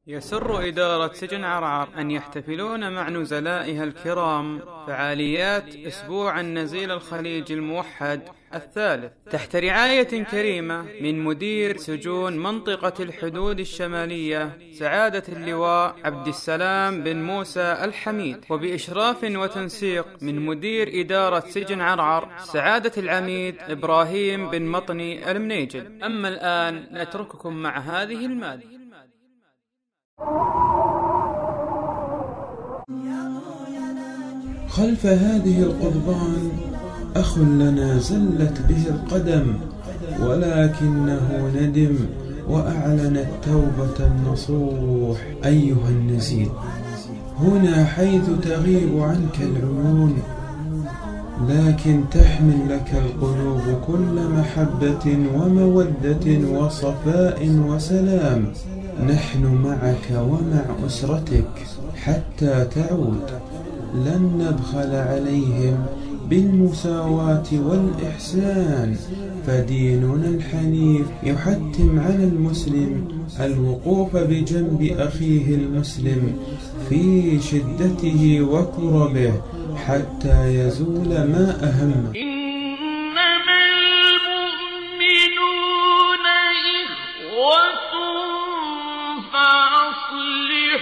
يسر إدارة سجن عرعر أن يحتفلون مع نزلائها الكرام فعاليات أسبوع النزيل الخليج الموحد الثالث تحت رعاية كريمة من مدير سجون منطقة الحدود الشمالية سعادة اللواء عبد السلام بن موسى الحميد، وبإشراف وتنسيق من مدير إدارة سجن عرعر سعادة العميد إبراهيم بن مطني المنيجل. أما الآن نترككم مع هذه المادة. خلف هذه القضبان أخ لنا زلت به القدم، ولكنه ندم وأعلن التوبة النصوح. أيها النزيل، هنا حيث تغيب عنك العيون، لكن تحمل لك القلوب كل محبة ومودة وصفاء وسلام. نحن معك ومع أسرتك حتى تعود، لن نبخل عليهم بالمساواة والإحسان، فديننا الحنيف يحتم على المسلم الوقوف بجنب أخيه المسلم في شدته وكربه حتى يزول ما أهمه. إنما المؤمنون إخوة فأصلحوا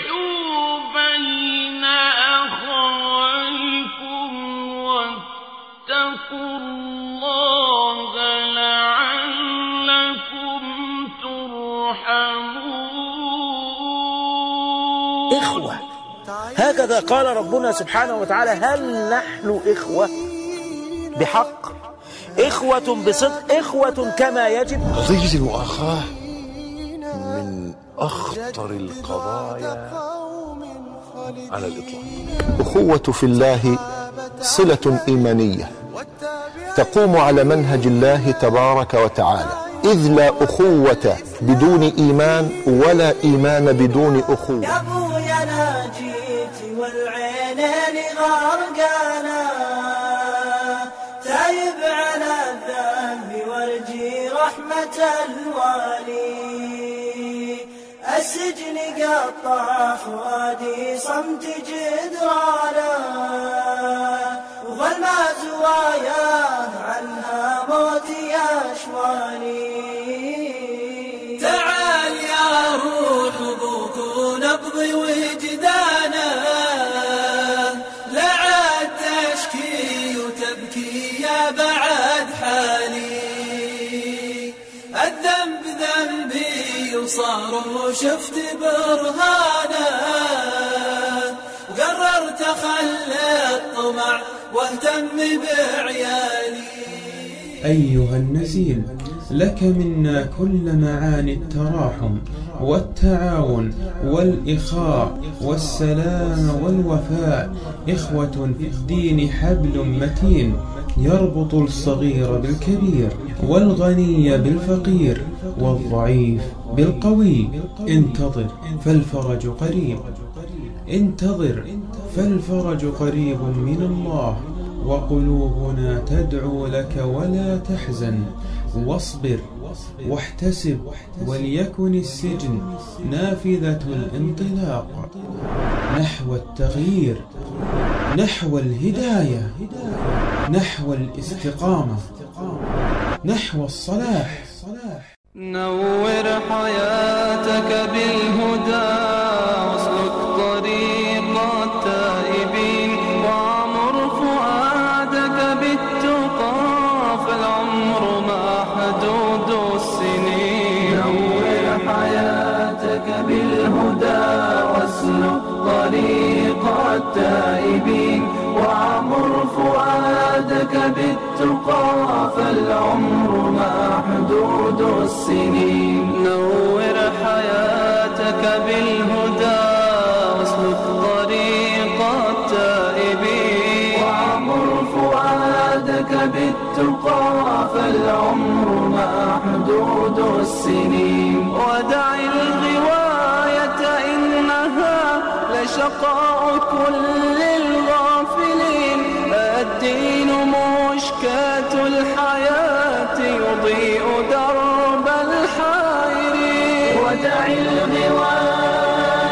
بين أخويكم واتقوا الله لعلكم ترحمون. إخوة، هكذا قال ربنا سبحانه وتعالى: هل نحن إخوة بحق؟ إخوة بصدق، إخوة كما يجب. قضية المؤاخاة من أخطر القضايا على الإطلاق. أخوة في الله صلة إيمانية تقوم على منهج الله تبارك وتعالى، إذ لا أخوة بدون إيمان ولا إيمان بدون أخوة. يا أبويا أنا جيت والعينين غرقانا، تايب على الذنب وارجي رحمة الوالي. السجن قطع فؤادي صمت جدرانا، وظلمة زوايا عنها موتي أشواني. تعال يا روح ابوك ونقضي وجدانا، لا عاد تشكي وتبكي يا بعد حالي. الذنب ذنبي وصار وشفت برهانه، وقررت اخلي الطمع واهتم بعيالي. أيها النزيل، لك منا كل معاني التراحم والتعاون والإخاء والسلام والوفاء. إخوة في الدين حبل متين يربط الصغير بالكبير والغني بالفقير والضعيف بالقوي. انتظر فالفرج قريب، انتظر فالفرج قريب من الله، وقلوبنا تدعو لك ولا تحزن. واصبر واحتسب، وليكن السجن نافذة الانطلاق نحو التغيير، نحو الهداية، نحو الاستقامة، نحو الصلاح. نور حياتك بالهدى واسلك طريق التائبين، وعمر فؤادك بالتقى فالعمر ما حدود السنين. نور حياتك بالهدى واسلك طريق التائبين، وعمر فؤادك بالتقى فالعمر ما حدود السنين. نور حياتك بالهدى واسلك طريق التائبين، وعمر فؤادك بالتقى فالعمر ما حدود السنين. ودع الغواية إنها لشقاء كل الغافلين، الدين مشكاة الحياة يضيء درب الحائرين. ودع الغواية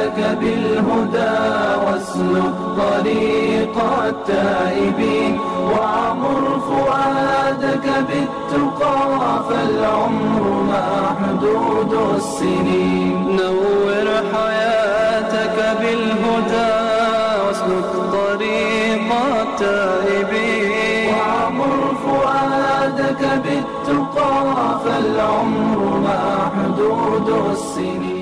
حياتك بالهدى واسلك طريق التائبين وعمر فؤادك بالتقى فالعمر محدود السنين. نور حياتك بالهدى واسلك طريق التائبين وعمر فؤادك بالتقى فالعمر محدود السنين.